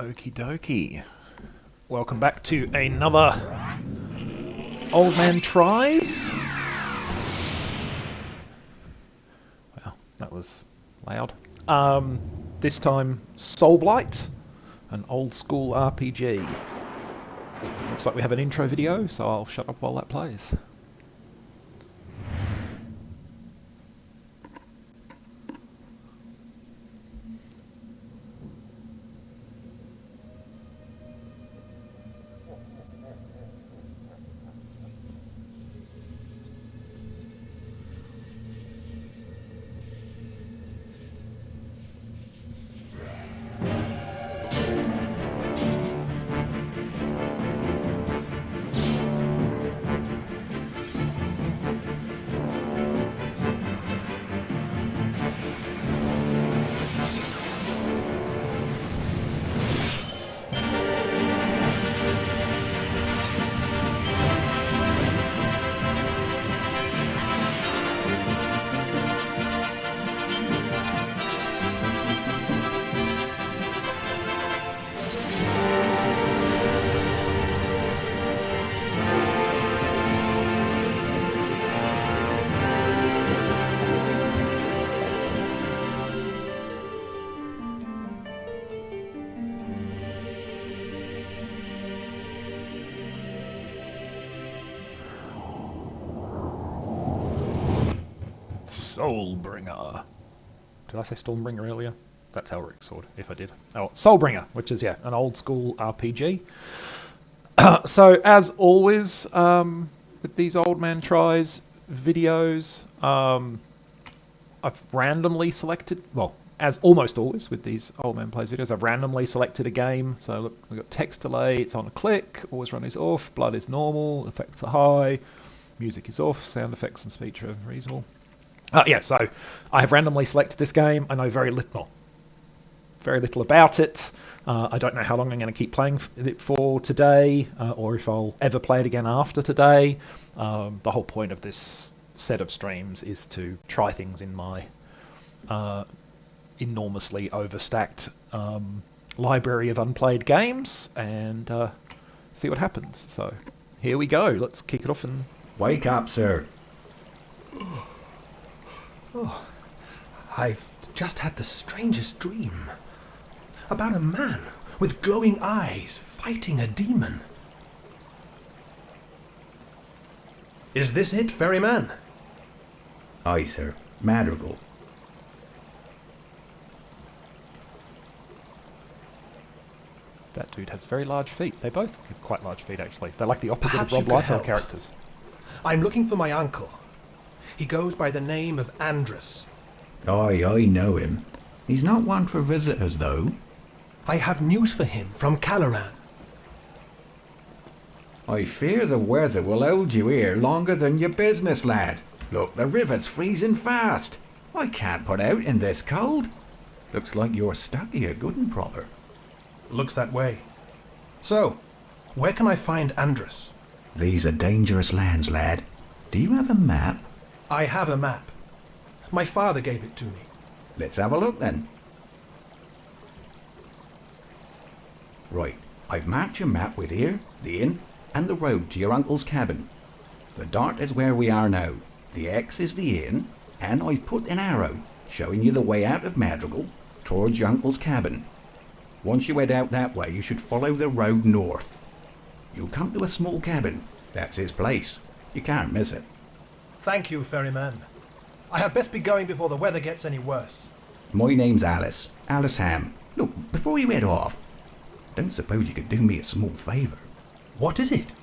Okie dokie. Welcome back to another Old Man Tries. Wow, that was loud. This time, Soulblight, an old school RPG. Looks like we have an intro video, so I'll shut up while that plays. Soulbringer. Did I say Stormbringer earlier? That's Elric's sword, if I did. Oh, Soulbringer, which is, yeah, an old school RPG. So, as always, with these Old Man Tries videos, I've randomly selected, well, as almost always with these Old Man Plays videos, I've randomly selected a game. So, look, we've got text delay, it's on a click, always run is off, blood is normal, effects are high, music is off, sound effects and speech are reasonable. Yeah, so I have randomly selected this game. I know very little about it. I don't know how long I'm going to keep playing it for today, or if I'll ever play it again after today. The whole point of this set of streams is to try things in my enormously overstacked library of unplayed games and see what happens. So here we go. Let's kick it off and... Wake up, sir. Oh, I've just had the strangest dream. About a man with glowing eyes fighting a demon. Is this it, ferryman? Aye, sir. Madrigal. That dude has very large feet. They both have quite large feet, actually. They're like the opposite Perhaps of Rob you could Liefeld help. characters. I'm looking for my uncle. He goes by the name of Andrus. Aye, I know him. He's not one for visitors, though. I have news for him from Caloran. I fear the weather will hold you here longer than your business, lad. Look, the river's freezing fast. I can't put out in this cold. Looks like you're stuck here good and proper. Looks that way. So, where can I find Andrus? These are dangerous lands, lad. Do you have a map? I have a map. My father gave it to me. Let's have a look then. Right, I've marked your map with here, the inn, and the road to your uncle's cabin. The dart is where we are now, the X is the inn, and I've put an arrow showing you the way out of Madrigal towards your uncle's cabin. Once you head out that way, you should follow the road north. You'll come to a small cabin. That's his place. You can't miss it. Thank you, ferryman. I had best be going before the weather gets any worse. My name's Alice Ham. Look, before you head off, don't suppose you could do me a small favour? What is it?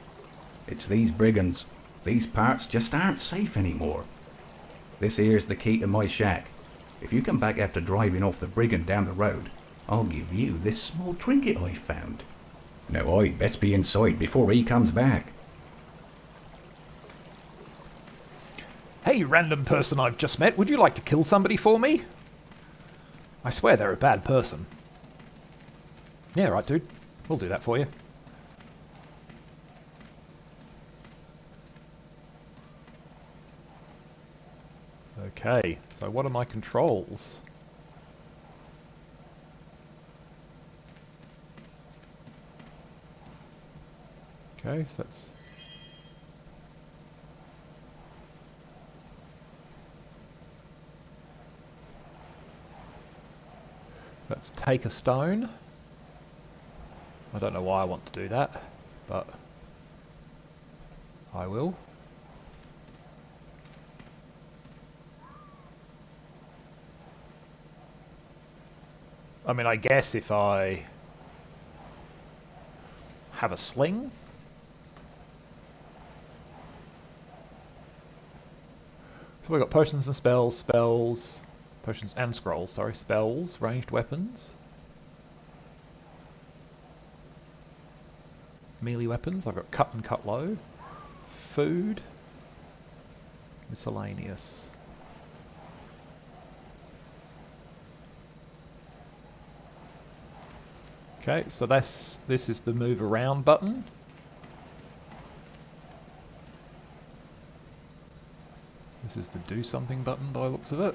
It's these brigands. These parts just aren't safe anymore. This here's the key to my shack. If you come back after driving off the brigand down the road, I'll give you this small trinket I found. Now I'd best be inside before he comes back. Hey, random person I've just met, would you like to kill somebody for me? I swear they're a bad person. Yeah, right, dude. We'll do that for you. Okay, so what are my controls? Okay, so that's... Let's take a stone. I don't know why I want to do that, but I will. I mean, I guess if I have a sling. So we've got potions and spells, potions and scrolls, sorry, spells, ranged weapons. Melee weapons, I've got cut and cut low. Food. Miscellaneous. Okay, so this is the move around button. This is the do something button by the looks of it.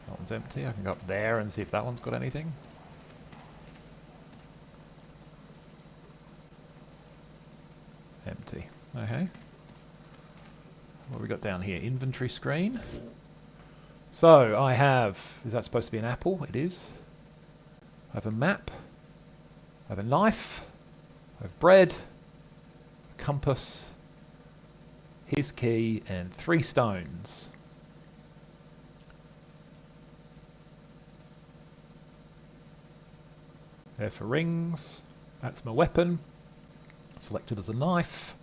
That one's empty. I can go up there and see if that one's got anything. Empty. Okay. What have we got down here? Inventory screen. So I have, is that supposed to be an apple? It is. I have a map. I have a knife. I have bread. A compass. His key and 3 stones. There for rings. That's my weapon. Selected as a knife.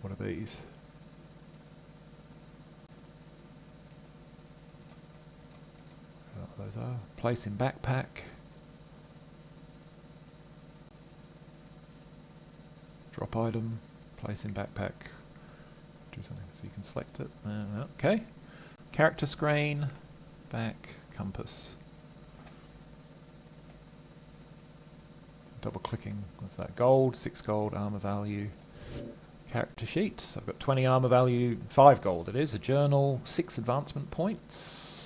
What are these? Those are. Place in backpack. Drop item. Place in backpack. Do something so you can select it. Okay. Character screen. Back. Compass. Double clicking. What's that? Gold. 6 gold. Armor value. Character sheet. So I've got 20 armor value. 5 gold it is. A journal. 6 advancement points.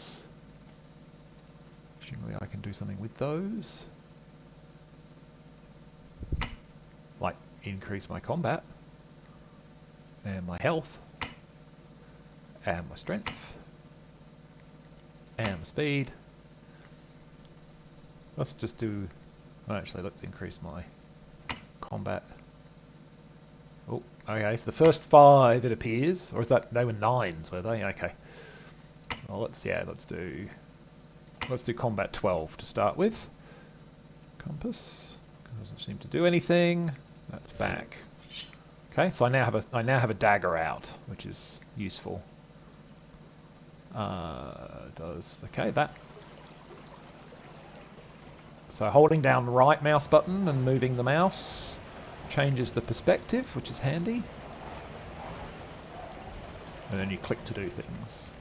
Presumably I can do something with those. Like increase my combat. And my health. And my strength. And my speed. Let's just do... Actually, let's increase my combat. Oh, okay, so the first 5 it appears. Or is that... They were 9s, were they? Okay. Well, let's do... Let's do combat 12 to start with. Compass doesn't seem to do anything. That's back. Okay, so I now have a dagger out, which is useful. Okay that. So holding down the right mouse button and moving the mouse changes the perspective, which is handy. And then you click to do things.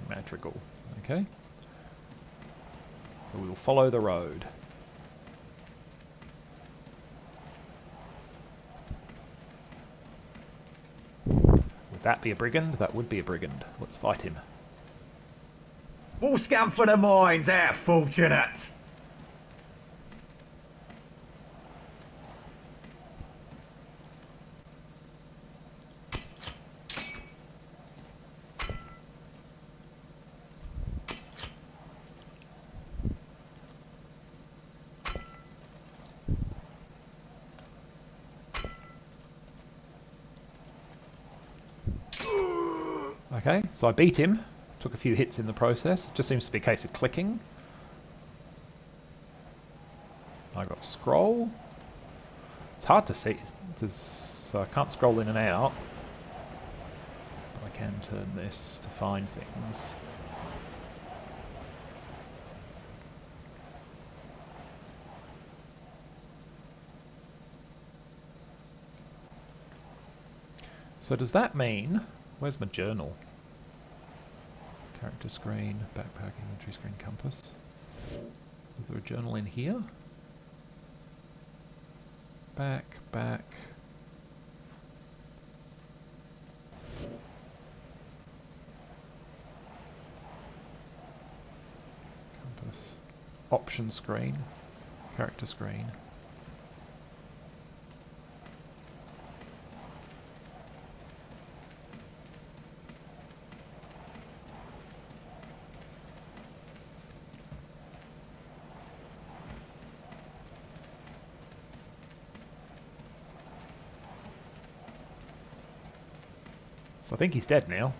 Madrigal. Okay. So we will follow the road. Would that be a brigand? That would be a brigand. Let's fight him. All scum for the mines, they're fortunate! Okay, so I beat him. Took a few hits in the process. Just seems to be a case of clicking. I got scroll. It's hard to see, so I can't scroll in and out. But I can turn this to find things. So does that mean... Where's my journal? Character screen, backpack, inventory screen, compass. Is there a journal in here? Back. option screen, character screen. So I think he's dead now.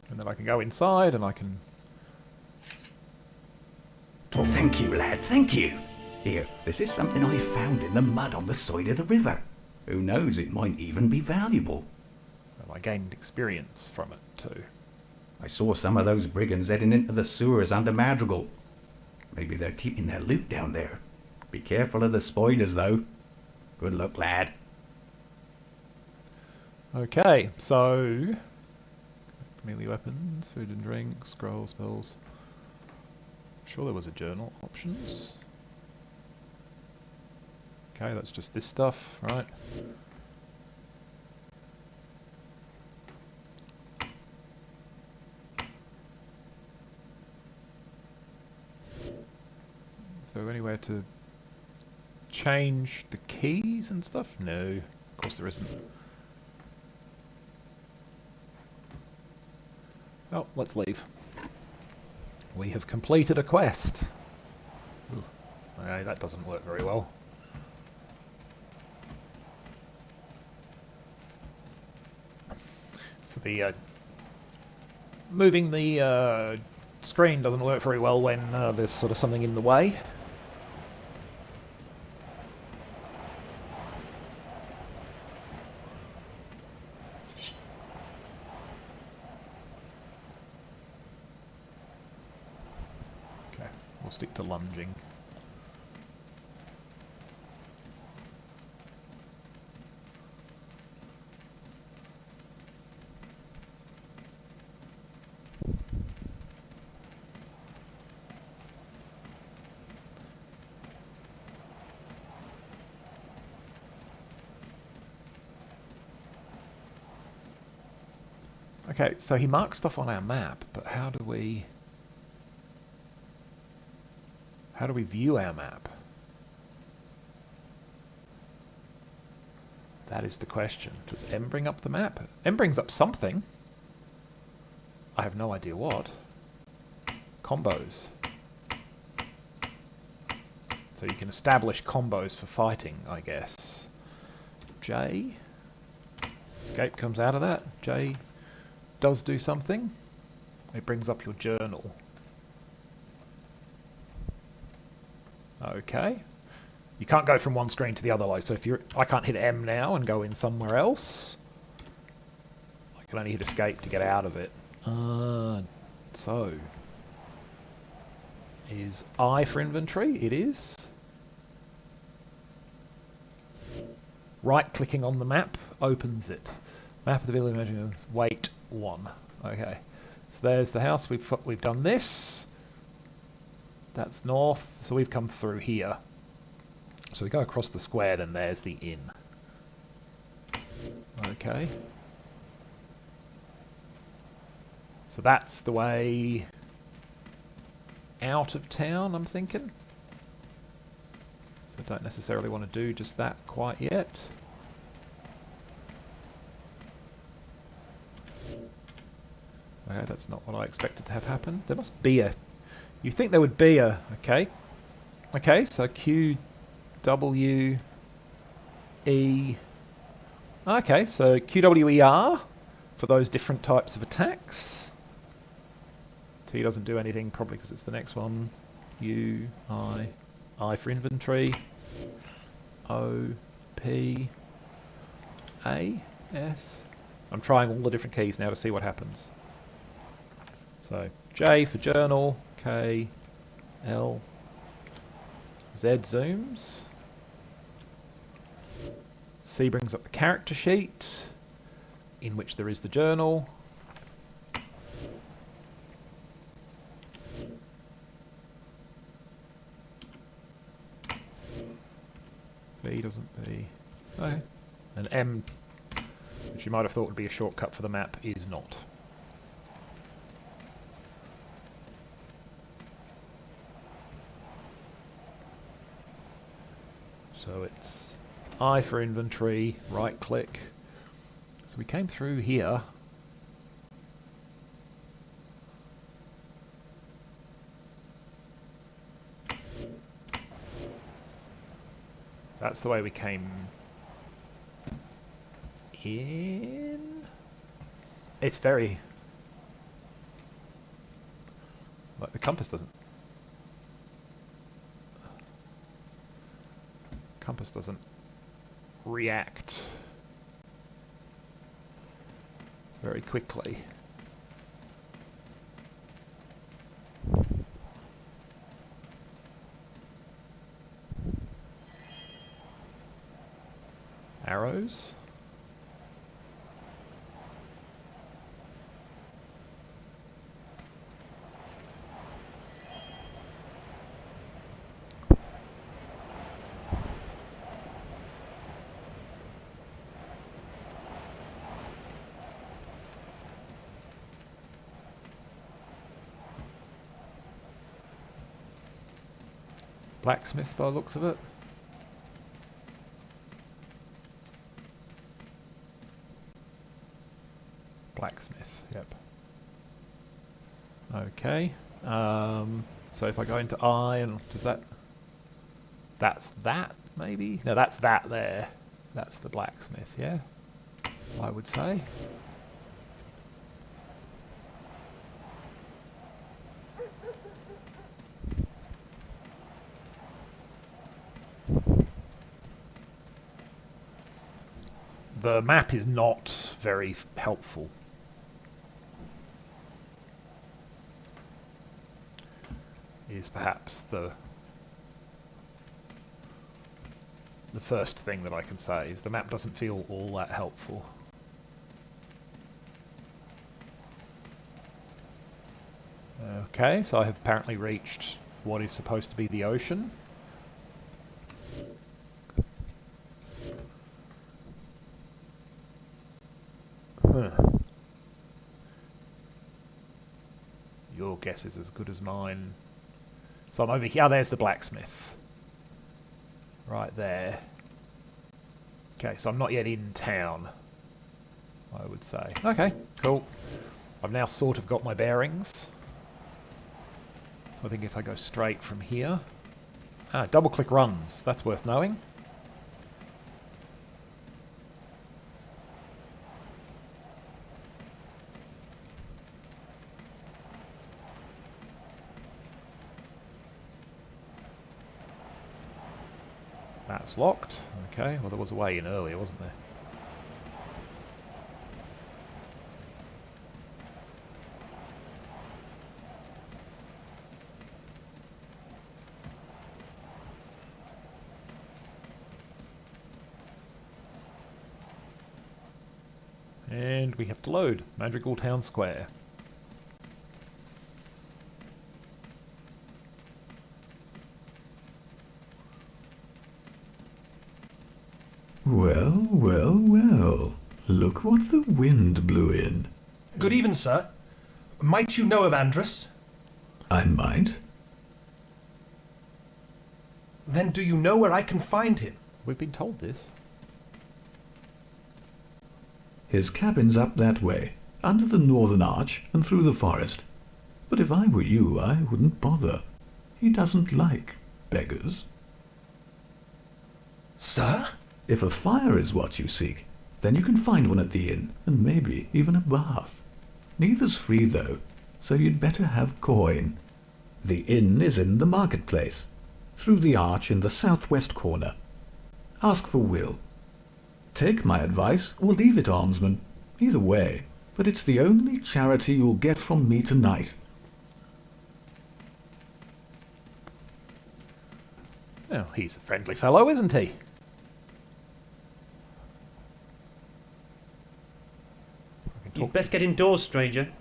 And then I can go inside and I can... Thank you, lad, thank you. Here, this is something I found in the mud on the side of the river. Who knows, it might even be valuable. Well, I gained experience from it too. I saw some of those brigands heading into the sewers under Madrigal. Maybe they're keeping their loot down there. Be careful of the spiders, though. Good luck, lad. Okay, so... melee weapons, food and drink, scroll spells. Sure there was a journal options. Okay, that's just this stuff, right? Is there anywhere to change the keys and stuff? No, of course there isn't. Oh, let's leave. We have completed a quest. Ooh, okay, that doesn't work very well. So the moving the screen doesn't work very well when there's sort of something in the way. Okay, we'll stick to lunging. Okay, so he marked stuff on our map, but how do we view our map? That is the question. Does M bring up the map? M brings up something. I have no idea what. Combos. So you can establish combos for fighting, I guess. J. Escape comes out of that. J does do something. It brings up your journal. Okay. You can't go from one screen to the other, like, so if you're... I can't hit M now and go in somewhere else. I can only hit escape to get out of it. So... is I for inventory? It is. Right-clicking on the map opens it. Map of the village measures. Wait 1. Okay. So there's the house. We've done this. That's north. So we've come through here. So we go across the square, then there's the inn. Okay. So that's the way out of town, I'm thinking. So I don't necessarily want to do just that quite yet. Okay, that's not what I expected to have happen. There must be a... You think there would be a... Okay. Okay, so Q, W, E... Okay, so Q, W, E, R for those different types of attacks. T doesn't do anything, probably because it's the next one. U, I for inventory. O, P, A, S. I'm trying all the different keys now to see what happens. So J for journal, K, L, Z zooms. C brings up the character sheet. in which there is the journal. B doesn't B. Okay. And M, which you might have thought would be a shortcut for the map, is not. So it's I for inventory, right click. So we came through here. That's the way we came in. It's very... like the compass doesn't... compass doesn't react very quickly. Arrows. Blacksmith by the looks of it. Blacksmith, yep. Okay. So if I go into I, and does that... that's that, maybe? No, that's that there. That's the blacksmith, yeah? I would say. The map is not very helpful. Is perhaps the first thing that I can say, is the map doesn't feel all that helpful. Okay, so I have apparently reached what is supposed to be the ocean. Your guess is as good as mine. So I'm over here. Oh, there's the blacksmith. Right there. Okay, so I'm not yet in town, I would say. Okay, cool. I've now sort of got my bearings. So I think if I go straight from here... ah, double-click runs. That's worth knowing. That's locked. Okay, well there was a way in earlier, wasn't there? And we have to load Madrigal Town Square. Well, well, well. Look what the wind blew in. Good even, sir. Might you know of Andrus? I might. Then do you know where I can find him? We've been told this. His cabin's up that way, under the northern arch and through the forest. But if I were you, I wouldn't bother. He doesn't like beggars. Sir? If a fire is what you seek, then you can find one at the inn, and maybe even a bath. Neither's free, though, so you'd better have coin. The inn is in the marketplace, through the arch in the southwest corner. Ask for Will. Take my advice, or leave it, almsman. Either way, but it's the only charity you'll get from me tonight. Oh, he's a friendly fellow, isn't he? best get indoors, stranger.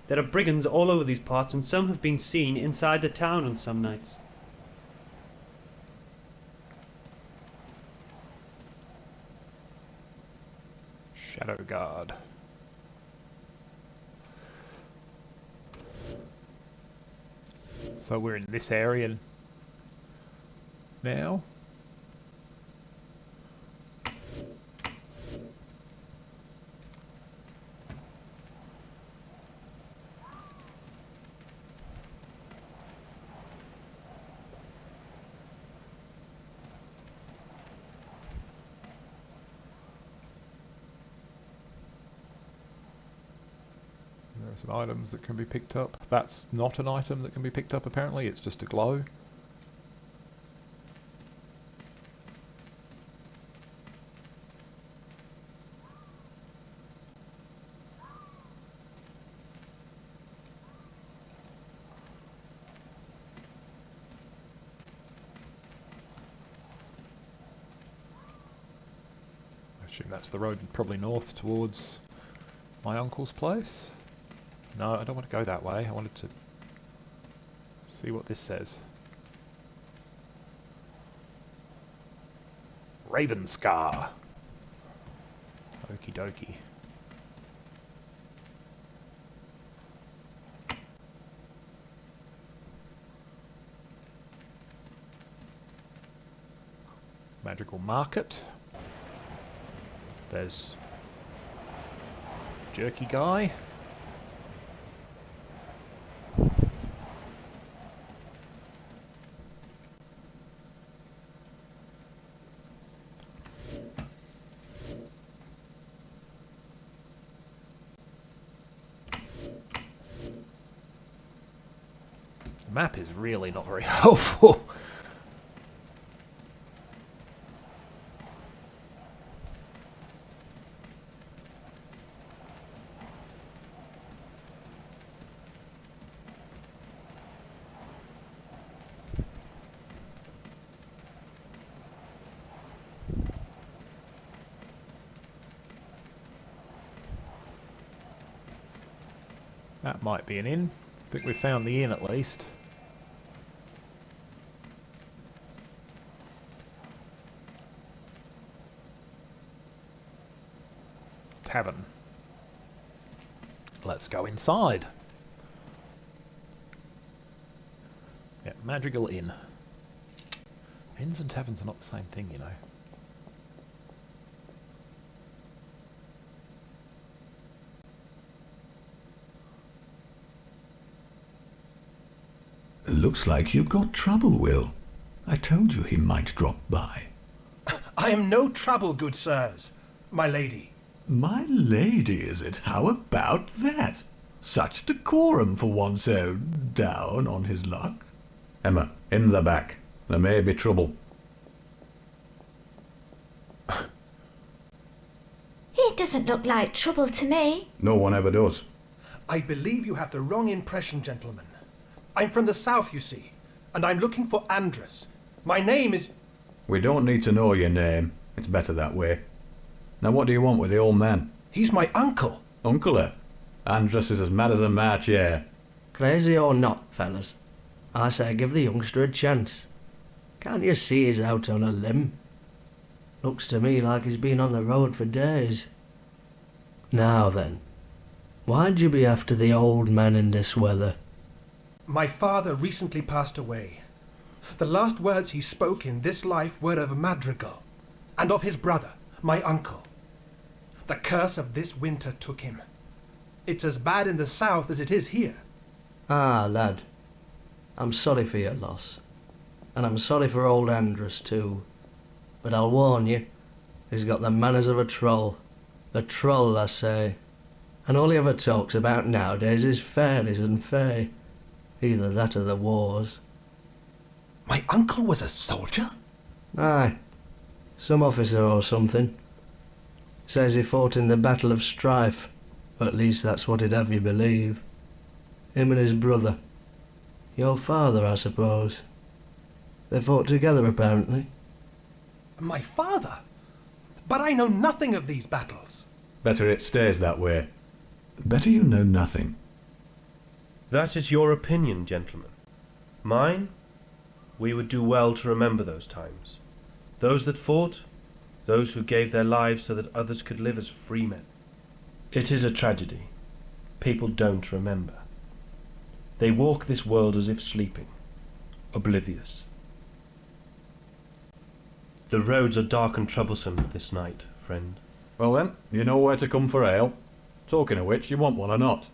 There are brigands all over these parts, and some have been seen inside the town on some nights. Shadow Guard. So we're in this area now. There are some items that can be picked up. That's not an item that can be picked up apparently, it's just a glow. I assume that's the road probably north towards my uncle's place. No, I don't want to go that way. I wanted to see what this says. Raven Scar. Okie dokie. Madrigal Market. There's Jerky Guy. The map is really not very helpful. That might be an inn. I think we've found the inn at least. Tavern. Let's go inside. Yeah, Madrigal Inn. Inns and taverns are not the same thing, you know. Looks like you've got trouble, Will. I told you he might drop by. I am no trouble, good sirs, my lady. My lady, is it? How about that? Such decorum for one so down on his luck. Emma, in the back. There may be trouble. It doesn't look like trouble to me. No one ever does. I believe you have the wrong impression, gentlemen. I'm from the south, you see, and I'm looking for Andrus. My name is... We don't need to know your name. It's better that way. Now what do you want with the old man? He's my uncle. Uncle, eh? Andrus is as mad as a March hare. Crazy or not, fellas, I say give the youngster a chance. Can't you see he's out on a limb? Looks to me like he's been on the road for days. Now then, why'd you be after the old man in this weather? My father recently passed away. The last words he spoke in this life were of Madrigal, and of his brother, my uncle. The curse of this winter took him. It's as bad in the south as it is here. Ah, lad, I'm sorry for your loss. And I'm sorry for old Andrus too. But I'll warn you, he's got the manners of a troll. A troll, I say. And all he ever talks about nowadays is fairies and fae. Either that or the wars. My uncle was a soldier? Aye. Some officer or something. Says he fought in the Battle of Strife. At least that's what he'd have you believe. Him and his brother. Your father, I suppose. They fought together, apparently. My father? But I know nothing of these battles. Better it stays that way. Better you know nothing. That is your opinion, gentlemen. Mine? We would do well to remember those times. Those that fought, those who gave their lives so that others could live as free men. It is a tragedy. People don't remember. They walk this world as if sleeping, oblivious. The roads are dark and troublesome this night, friend. Well then, you know where to come for ale. Talking of which, you want one or not?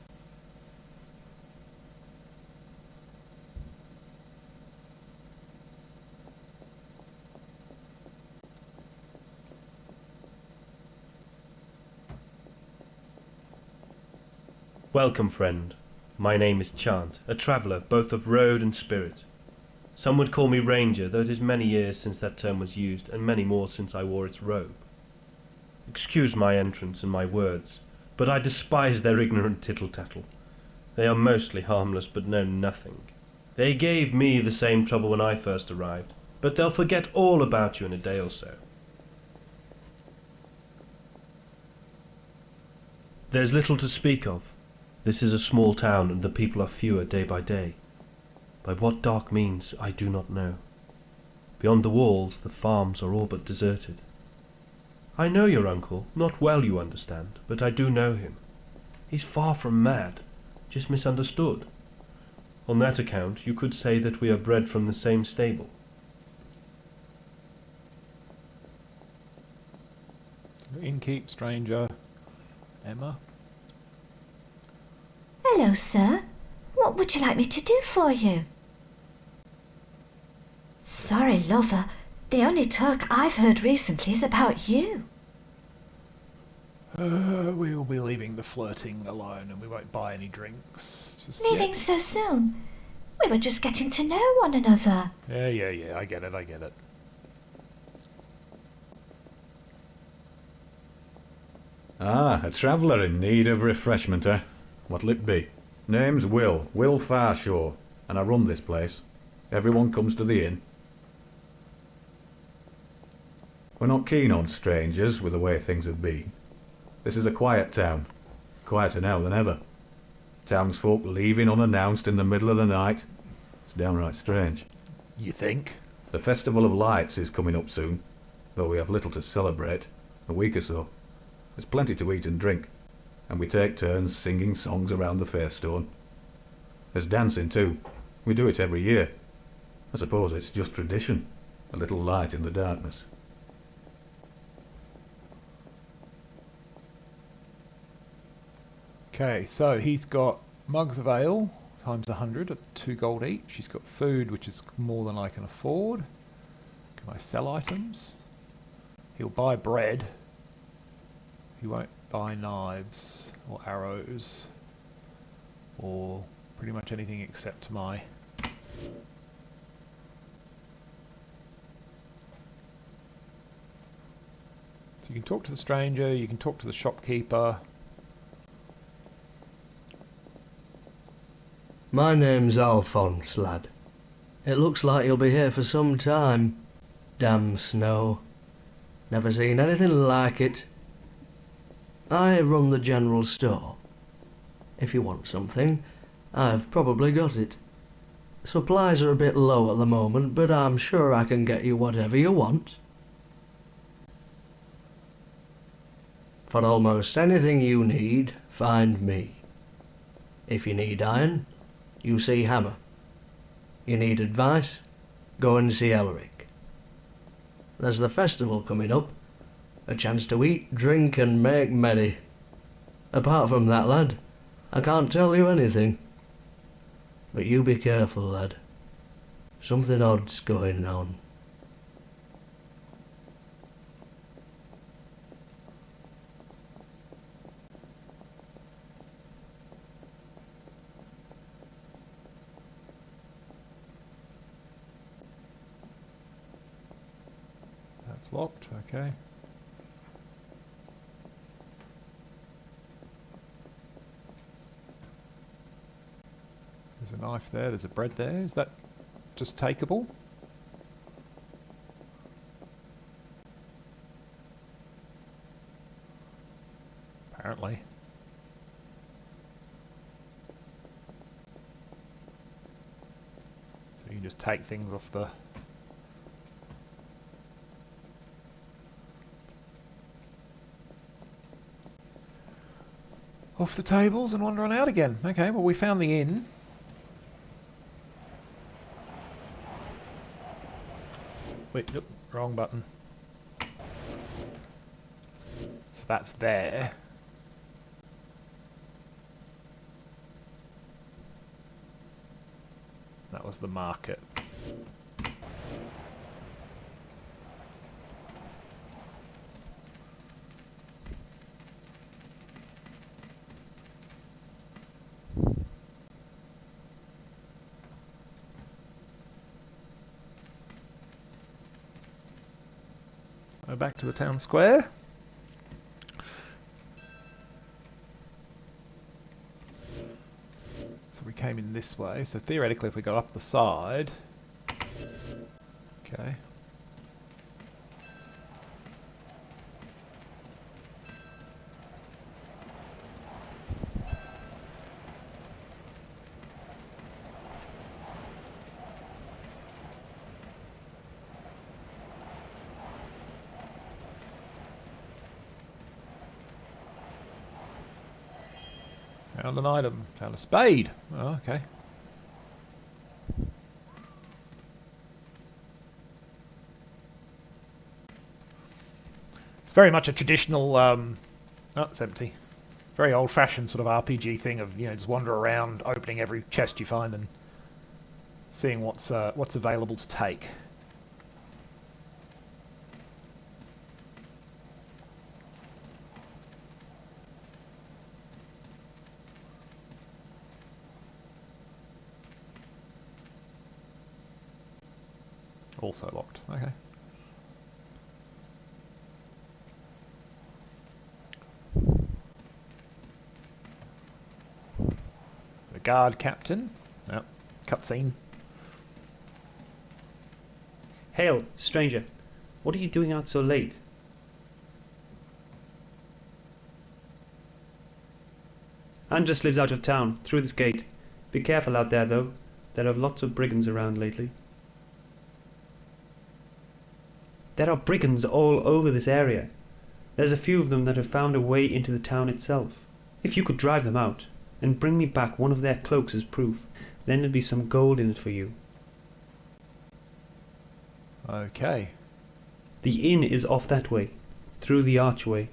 Welcome, friend. My name is Chant, a traveller both of road and spirit. Some would call me Ranger, though it is many years since that term was used, and many more since I wore its robe. Excuse my entrance and my words, but I despise their ignorant tittle-tattle. They are mostly harmless, but know nothing. They gave me the same trouble when I first arrived, but they'll forget all about you in a day or so. There's little to speak of. This is a small town, and the people are fewer day by day. By what dark means, I do not know. Beyond the walls, the farms are all but deserted. I know your uncle, not well, you understand, but I do know him. He's far from mad, just misunderstood. On that account, you could say that we are bred from the same stable. Innkeep, stranger, Emma. Hello, sir. What would you like me to do for you? Sorry, lover. The only talk I've heard recently is about you. We'll be leaving the flirting alone and we won't buy any drinks. Just Leaving yet. so soon? We were just getting to know one another. Yeah, I get it. Ah, a traveller in need of refreshment, eh? What'll it be? Name's Will Farshaw, and I run this place. Everyone comes to the inn. We're not keen on strangers with the way things have been. This is a quiet town, quieter now than ever. Townsfolk leaving unannounced in the middle of the night. It's downright strange. You think? The Festival of Lights is coming up soon, though we have little to celebrate. A week or so. There's plenty to eat and drink, and we take turns singing songs around the fairstone. There's dancing too. We do it every year. I suppose it's just tradition, a little light in the darkness. Okay, so he's got mugs of ale times 100 at 2 gold each. He's got food, which is more than I can afford. Can I sell items? He'll buy bread. He won't buy knives or arrows or pretty much anything except my... So you can talk to the stranger, you can talk to the shopkeeper. My name's Alphonse, lad. It looks like you'll be here for some time. Damn snow. Never seen anything like it. I run the general store. If you want something, I've probably got it. Supplies are a bit low at the moment, but I'm sure I can get you whatever you want. For almost anything you need, find me. If you need iron, you see Hammer. You need advice, go and see Elric. There's the festival coming up, a chance to eat, drink and make merry. Apart from that, lad, I can't tell you anything. But you be careful, lad. Something odd's going on. That's locked, okay. There's a knife there, there's a bread there. Is that just takeable? Apparently. can just take things off the... off the tables and wander on out again. Okay, well we found the inn. Wait, nope, wrong button. So that's there. That was the market. So back to the town square. So we came in this way, so theoretically if we go up the side... Okay. Found an item. Found a spade. Oh, okay. It's very much a traditional... oh, it's empty. Very old-fashioned sort of RPG thing of, you know, just wander around, opening every chest you find and seeing what's available to take. Also locked. Okay. The guard captain. Yep. Cutscene. Hail, stranger. What are you doing out so late? Andrus lives out of town, through this gate. Be careful out there, though. There are lots of brigands around lately. There are brigands all over this area. There's a few of them that have found a way into the town itself. If you could drive them out, and bring me back one of their cloaks as proof, then there'd be some gold in it for you. Okay. The inn is off that way, through the archway.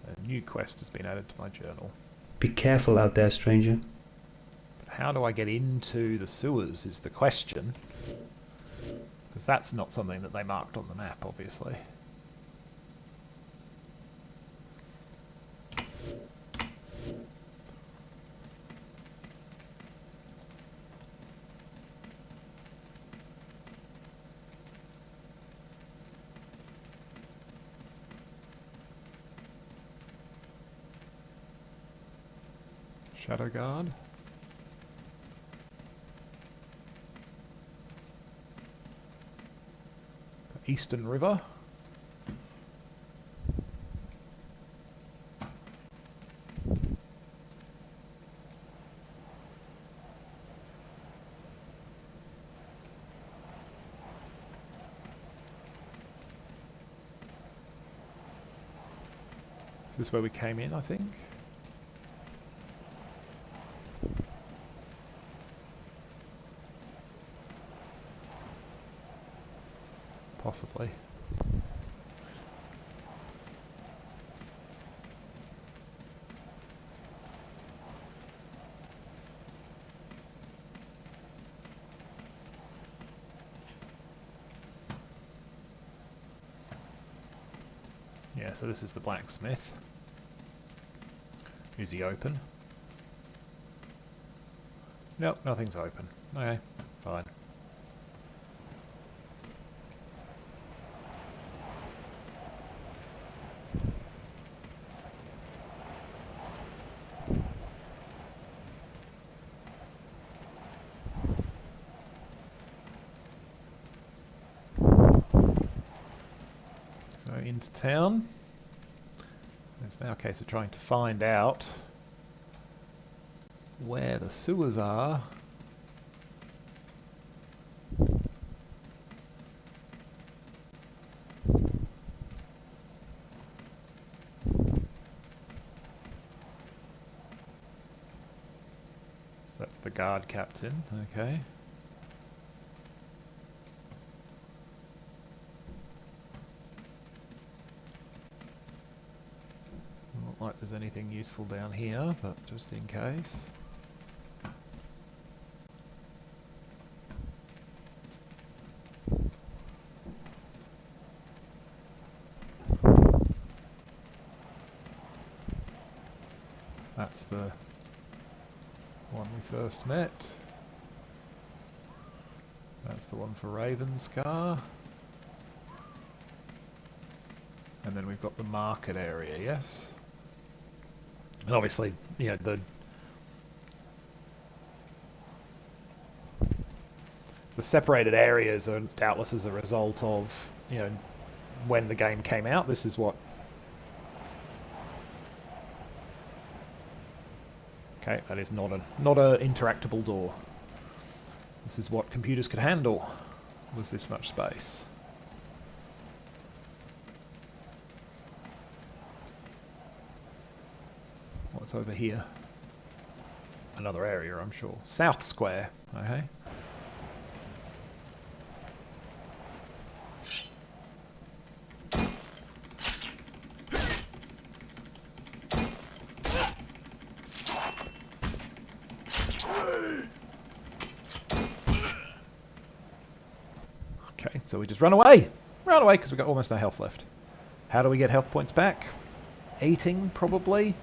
A new quest has been added to my journal. Be careful out there, stranger. But how do I get into the sewers is the question. Because that's not something that they marked on the map, obviously. Shadow Guard. Eastern River. Is this where we came in, I think? Possibly. Yeah, so this is the blacksmith. Is he open? Nope, nothing's open. Okay, fine. So into town. It's now a case of trying to find out where the sewers are the guard captain, okay. Not like there's anything useful down here, but just in case. That's the one we first met. That's the one for Ravenscar. And then we've got the market area, yes? And obviously, you know, the separated areas are doubtless as a result of, you know, when the game came out. This is what... Okay, that is not a interactable door. This is what computers could handle, was this much space. What's over here? Another area, I'm sure. South Square, okay. Okay, so we just run away. Run away because we've got almost no health left. How do we get health points back? Eating, probably.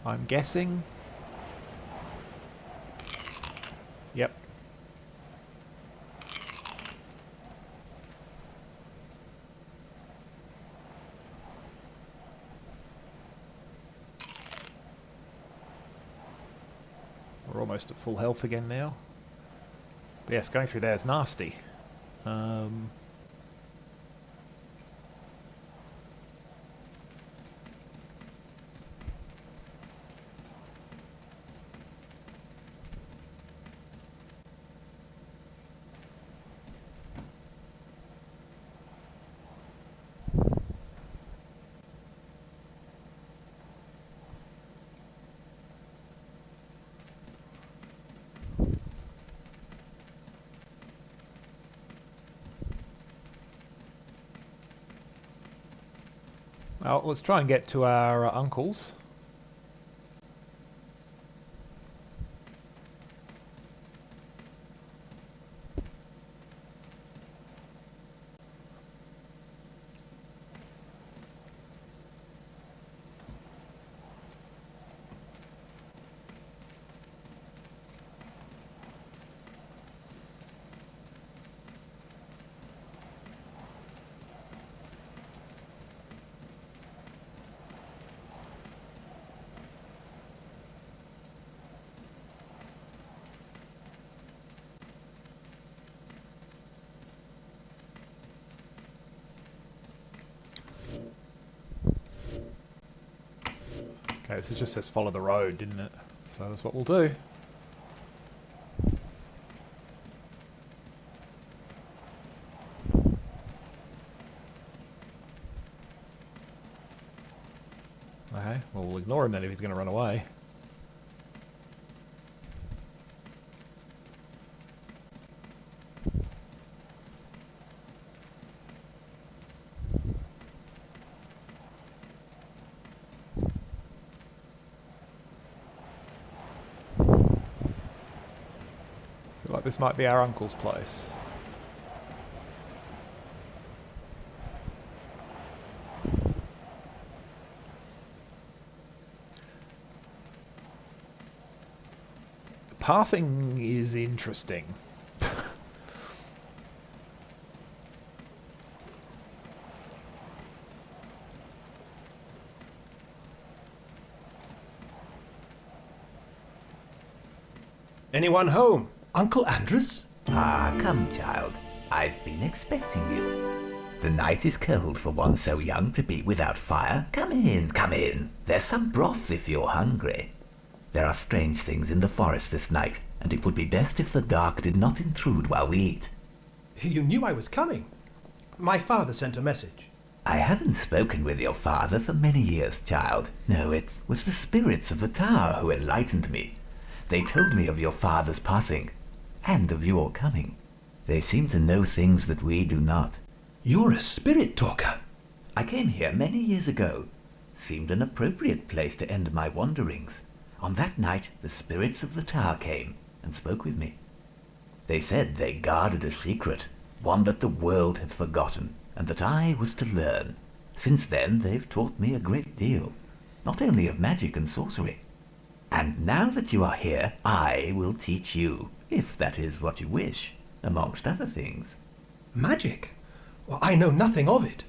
I'm guessing. Yep. We're almost at full health again now. But yes, going through there is nasty. Well, let's try and get to our uncles. Okay, this just says follow the road, didn't it? So that's what we'll do. Okay, well we'll ignore him then if he's going to run away. Feel like this might be our uncle's place. Pathing is interesting. Anyone home? Uncle Andrus? Ah, come, child. I've been expecting you. The night is cold for one so young to be without fire. Come in, come in. There's some broth if you're hungry. There are strange things in the forest this night, and it would be best if the dark did not intrude while we eat. You knew I was coming. My father sent a message. I haven't spoken with your father for many years, child. No, it was the spirits of the tower who enlightened me. They told me of your father's passing, and of your coming. They seem to know things that we do not. You're a spirit talker. I came here many years ago. Seemed an appropriate place to end my wanderings. On that night, the spirits of the tower came and spoke with me. They said they guarded a secret, one that the world had forgotten, and that I was to learn. Since then, they've taught me a great deal, not only of magic and sorcery. And now that you are here, I will teach you, if that is what you wish, amongst other things. Magic? Well, I know nothing of it,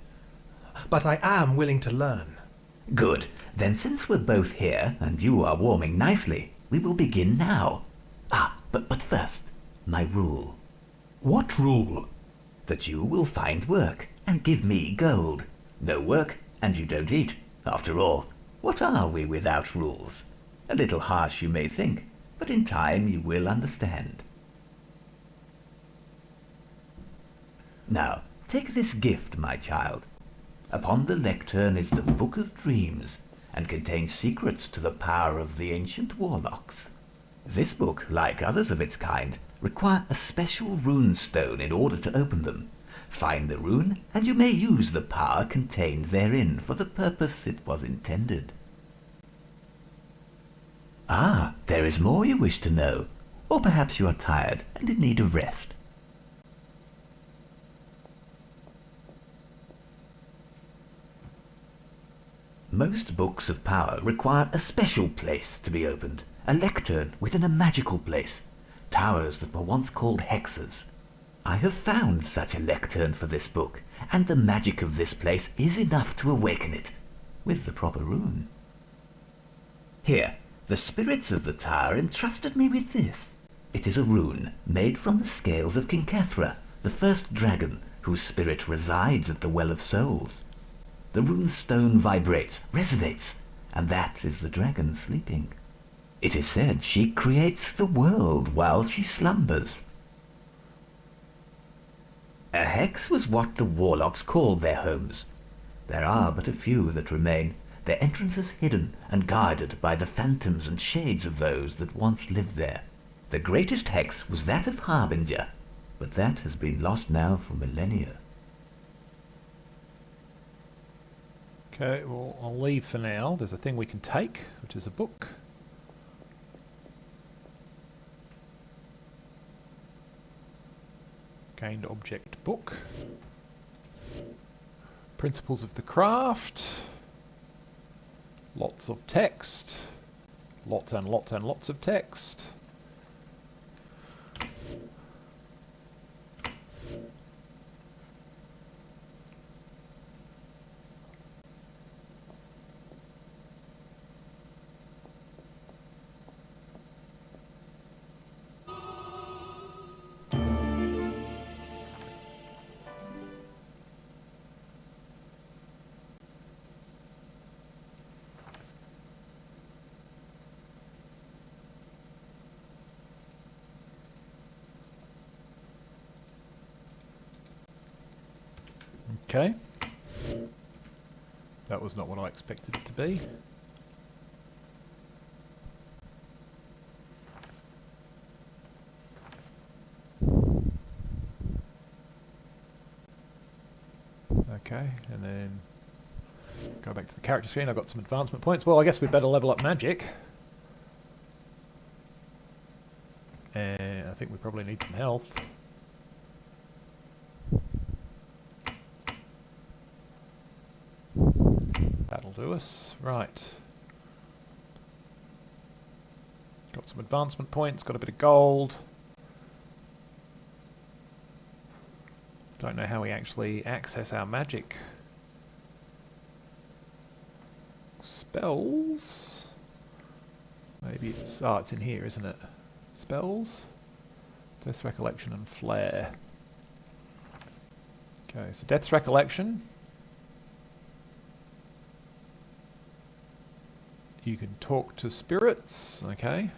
but I am willing to learn. Good. Then since we're both here, and you are warming nicely, we will begin now. But first, my rule. What rule? That you will find work, and give me gold. No work, and you don't eat. After all, what are we without rules? A little harsh, you may think, but in time you will understand. Now, take this gift, my child. Upon the lectern is the Book of Dreams, and contains secrets to the power of the ancient warlocks. This book, like others of its kind, require a special rune stone in order to open them. Find the rune, and you may use the power contained therein for the purpose it was intended. Ah, there is more you wish to know. Or perhaps you are tired and in need of rest. Most books of power require a special place to be opened, a lectern within a magical place, towers that were once called hexes. I have found such a lectern for this book, and the magic of this place is enough to awaken it, with the proper rune. Here, the spirits of the tower entrusted me with this. It is a rune made from the scales of King Kethra, the first dragon, whose spirit resides at the Well of Souls. The rune stone vibrates, resonates, and that is the dragon sleeping. It is said she creates the world while she slumbers. A hex was what the warlocks called their homes. There are but a few that remain, their entrances hidden and guarded by the phantoms and shades of those that once lived there. The greatest hex was that of Harbinger, but that has been lost now for millennia. Okay, well, I'll leave for now. There's a thing we can take, which is a book. Gained object book. Principles of the craft. Lots of text. Lots and lots and lots of text. Okay. That was not what I expected it to be. Okay, and then go back to the character screen. I've got some advancement points. Well, I guess we'd better level up magic. And I think we probably need some health. That'll do us. Right. Got some advancement points, got a bit of gold. Don't know how we actually access our magic. Spells? Maybe it's... oh, it's in here, isn't it? Spells? Death's Recollection and Flare. Okay, so Death's Recollection. You can talk to spirits, okay.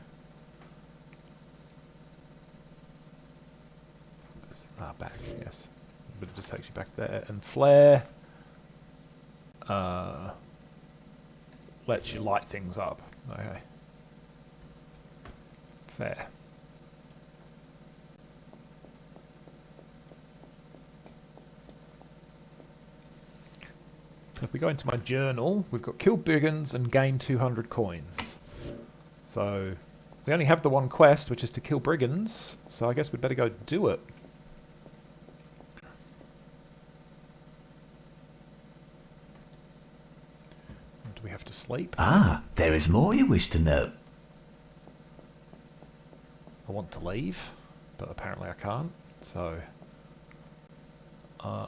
Back, yes. But it just takes you back there. And Flare. lets you light things up. Okay. Fair. So if we go into my journal, we've got kill brigands and gain 200 coins. So we only have the one quest, which is to kill brigands, so I guess we'd better go do it. Do we have to sleep? Ah, there is more you wish to know. I want to leave, but apparently I can't, so...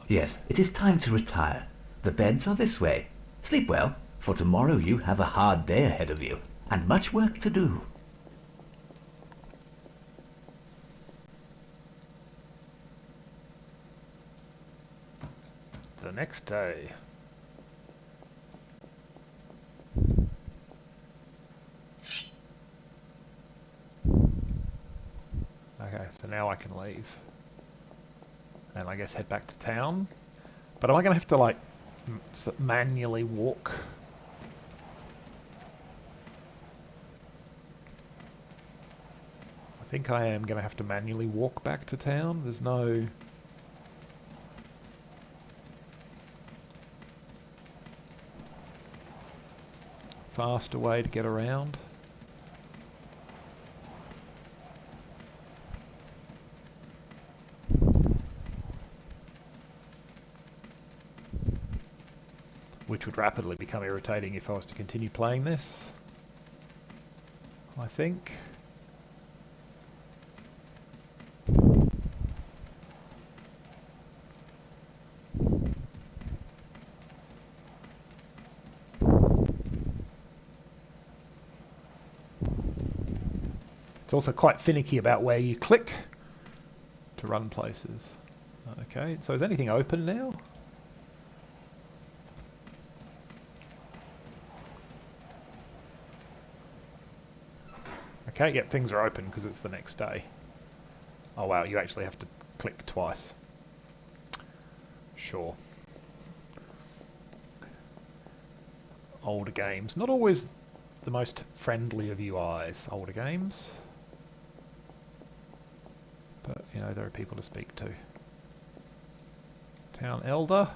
Yes, it is time to retire. The beds are this way. Sleep well, for tomorrow you have a hard day ahead of you, and much work to do. The next day. Okay, so now I can leave. And I guess head back to town. But am I going to have to, like, manually walk? I think I am going to have to manually walk back to town. There's no... faster way to get around. Which would rapidly become irritating if I was to continue playing this, I think. It's also quite finicky about where you click to run places. Okay, so is anything open now? Okay, yep, things are open because it's the next day. Oh wow, you actually have to click twice. Sure. Older games. Not always the most friendly of UIs, older games. But, you know, there are people to speak to. Town Elder.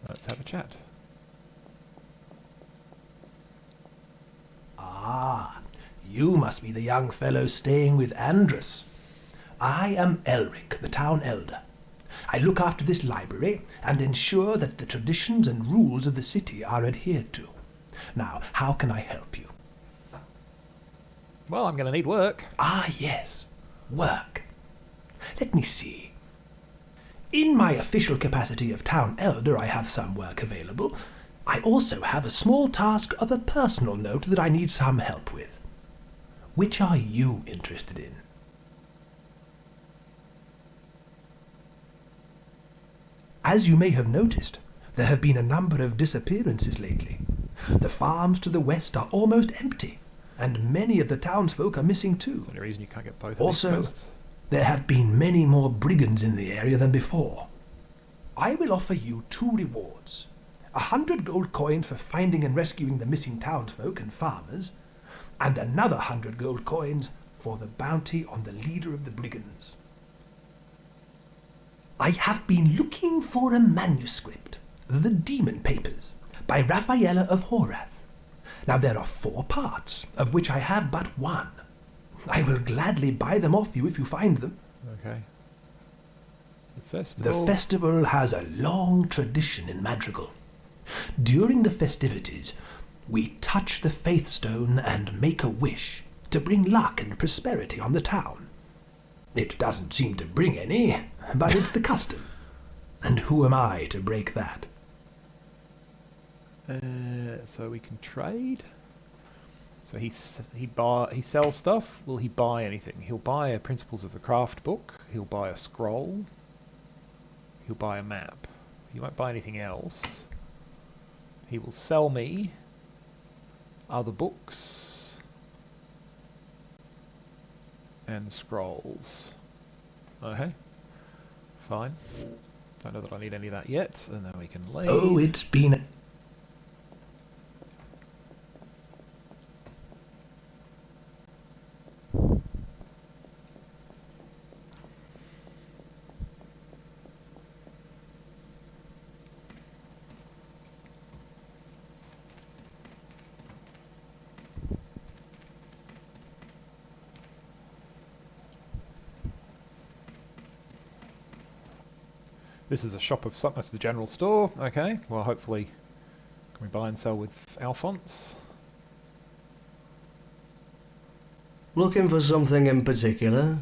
Let's have a chat. Ah, you must be the young fellow staying with Andrus. I am Elric, the town elder. I look after this library and ensure that the traditions and rules of the city are adhered to. Now, how can I help you? Well, I'm going to need work. Ah, yes, work. Let me see. In my official capacity of town elder, I have some work available. I also have a small task of a personal note that I need some help with. Which are you interested in? As you may have noticed, there have been a number of disappearances lately. The farms to the west are almost empty, and many of the townsfolk are missing too. Is there any reason you can't get both of these Also, quests? there have been many more brigands in the area than before. I will offer you 2 rewards. 100 gold coins for finding and rescuing the missing townsfolk and farmers, and another 100 gold coins for the bounty on the leader of the brigands. I have been looking for a manuscript, The Demon Papers, by Raphaela of Horath. Now there are 4 parts, of which I have but 1. I will gladly buy them off you if you find them. Okay. The festival. The festival has a long tradition in Madrigal. During the festivities, we touch the faith stone and make a wish to bring luck and prosperity on the town. It doesn't seem to bring any, but it's the custom. And who am I to break that? So we can trade. So he sells stuff. Will he buy anything? He'll buy a Principles of the Craft book. He'll buy a scroll. He'll buy a map. He won't buy anything else. He will sell me other books and scrolls. Okay, fine. Don't know that I need any of that yet, and then we can leave. Oh, it's been... This is a shop of something. That's the general store. Okay. Well, hopefully, can we buy and sell with Alphonse? Looking for something in particular?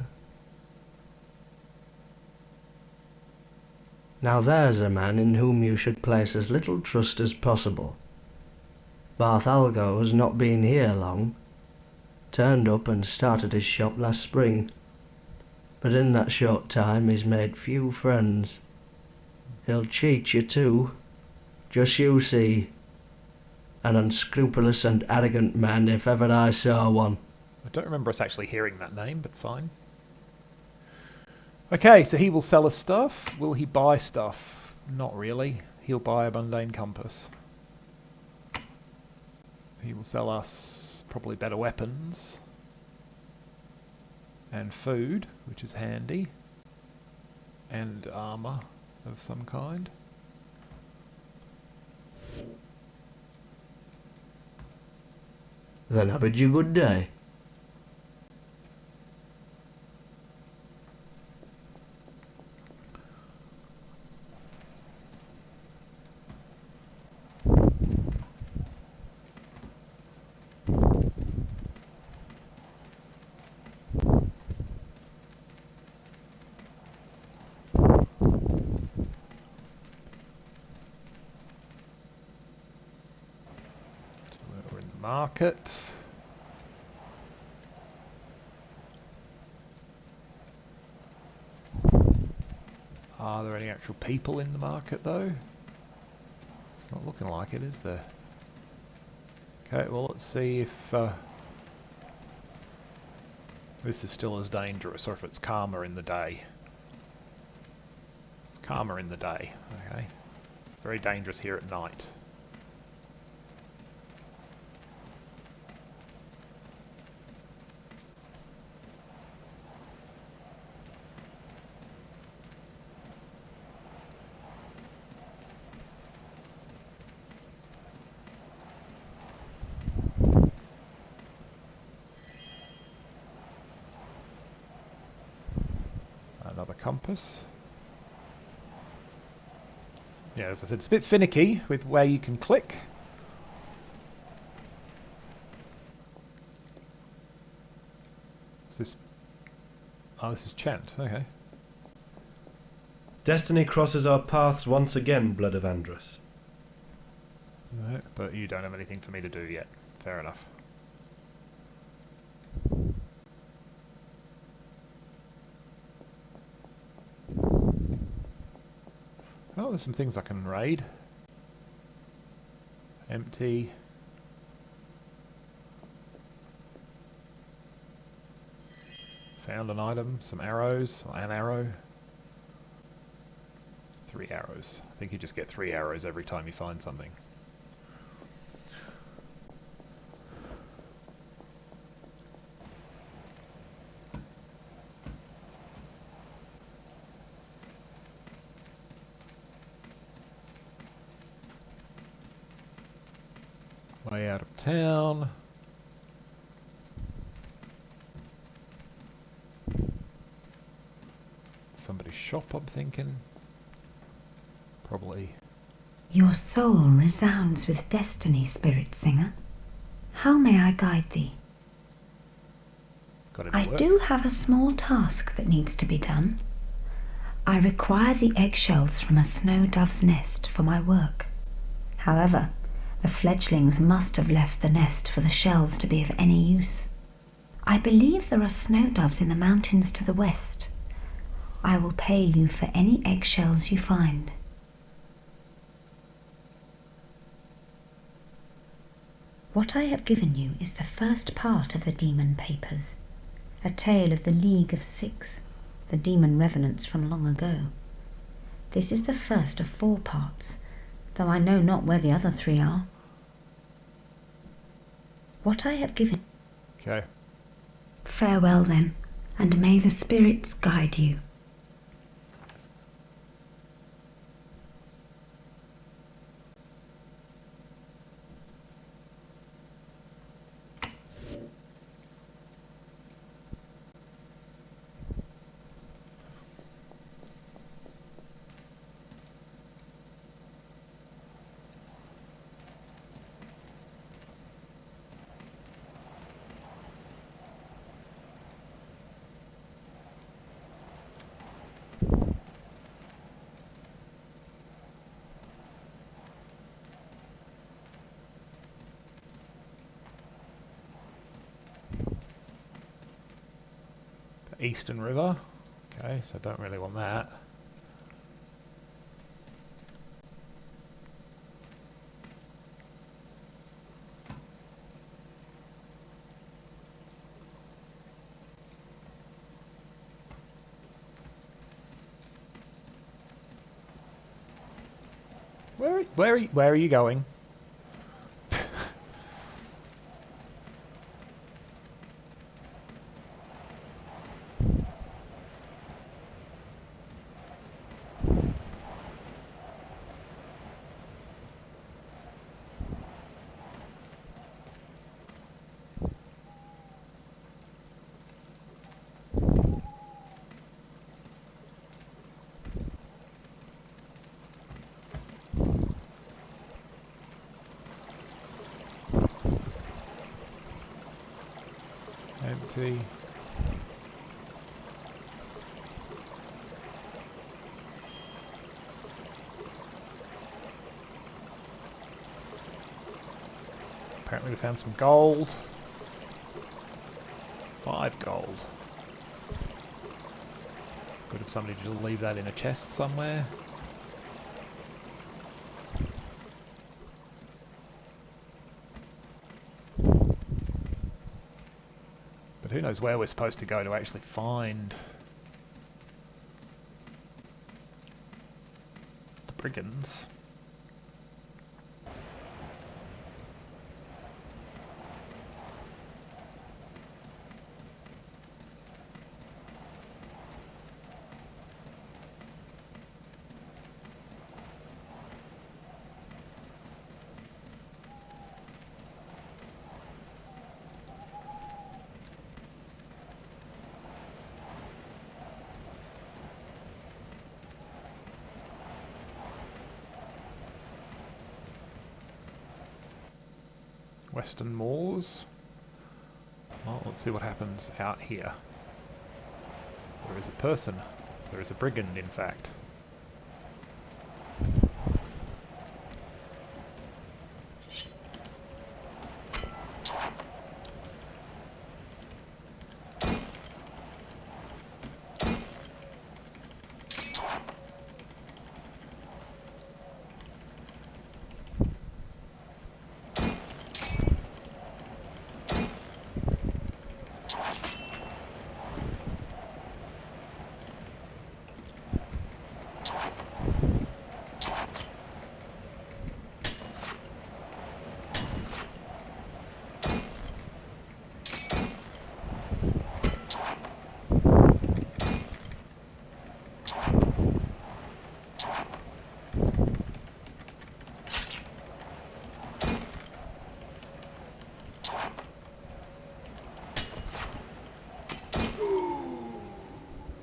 Now there's a man in whom you should place as little trust as possible. Barthalgo has not been here long. Turned up and started his shop last spring. But in that short time he's made few friends. He'll cheat you too. Just you see. An unscrupulous and arrogant man if ever I saw one. I don't remember us actually hearing that name, but fine. Okay, so he will sell us stuff. Will he buy stuff? Not really. He'll buy a mundane compass. He will sell us probably better weapons. And food, which is handy. And armour of some kind. Then I bid you good day. We're in the market. Are there any actual people in the market though? It's not looking like it, is there? Okay, well let's see if this is still as dangerous or if it's calmer in the day. It's calmer in the day, okay. It's very dangerous here at night. Another compass. Yeah, as I said, it's a bit finicky with where you can click. Is this... Oh, this is Chant. Okay. Destiny crosses our paths once again, Blood of Andrus. No, but you don't have anything for me to do yet. Fair enough. Oh, there's some things I can raid. Empty. Found an item, some arrows, an arrow. 3 arrows. I think you just get 3 arrows every time you find something. Way out of town. Somebody's shop, I'm thinking. Probably. Your soul resounds with destiny, Spirit Singer. How may I guide thee? Got I any work? do have a small task that needs to be done. I require the eggshells from a snow dove's nest for my work. However, the fledglings must have left the nest for the shells to be of any use. I believe there are snow doves in the mountains to the west. I will pay you for any eggshells you find. What I have given you is the first part of the Demon Papers, a tale of the League of Six, the demon revenants from long ago. This is the first of 4 parts, though I know not where the other 3 are. What I have given... Okay. Farewell then, and may the spirits guide you. Eastern River. Okay, so don't really want that. Where are you going? Empty. Apparently we found some gold. 5 gold. Good if somebody just leave that in a chest somewhere. But who knows where we're supposed to go to actually find the brigands. Western Moors. Well, let's see what happens out here. There is a person. There is a brigand, in fact.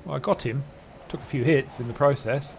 Well, I got him. Took a few hits in the process.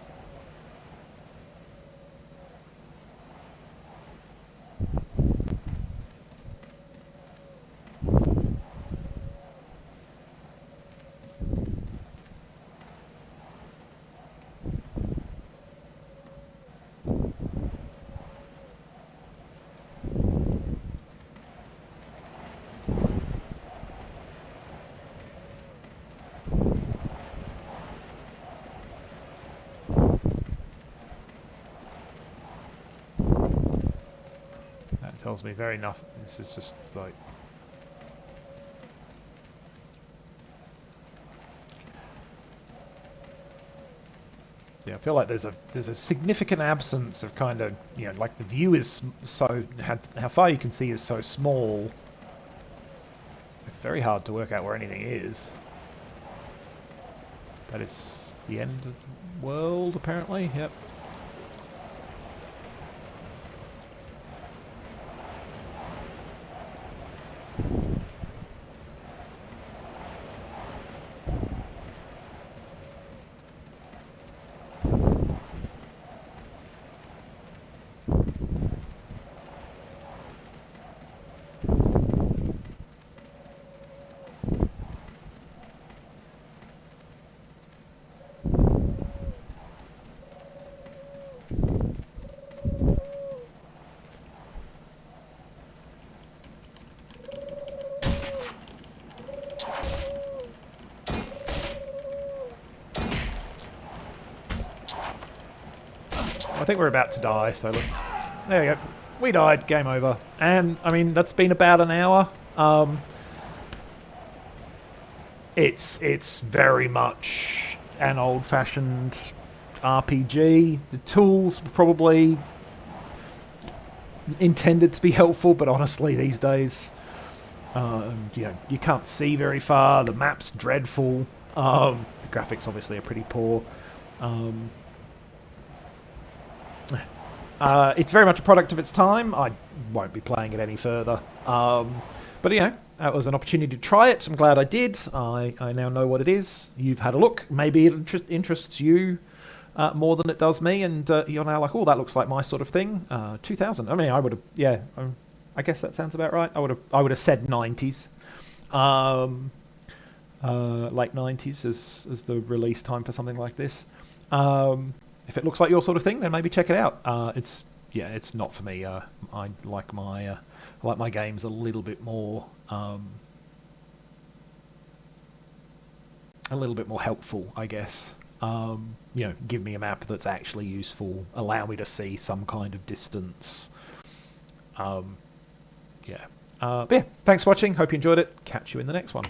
Tells me very enough. This is just like Yeah, I feel like there's a significant absence of kind of, like the view is so, how far you can see is so small. It's very hard to work out where anything is. That is the end of the world, apparently. Yep. I think we're about to die, so let's... There we go. We died. Game over. And, I mean, that's been about an hour. It's very much an old-fashioned RPG. The tools were probably intended to be helpful, but honestly, these days, you can't see very far. The map's dreadful. The graphics, obviously, are pretty poor. It's very much a product of its time. I won't be playing it any further. But, that was an opportunity to try it. I'm glad I did. I now know what it is. You've had a look. Maybe it interests you more than it does me, and you're now like, oh, that looks like my sort of thing. 2000. I mean, I would have, I guess that sounds about right. I would have said 90s. Late 90s as the release time for something like this. If it looks like your sort of thing, then maybe check it out. It's not for me. I like my games a little bit more helpful, I guess. Give me a map that's actually useful. Allow me to see some kind of distance. But yeah, thanks for watching. Hope you enjoyed it. Catch you in the next one.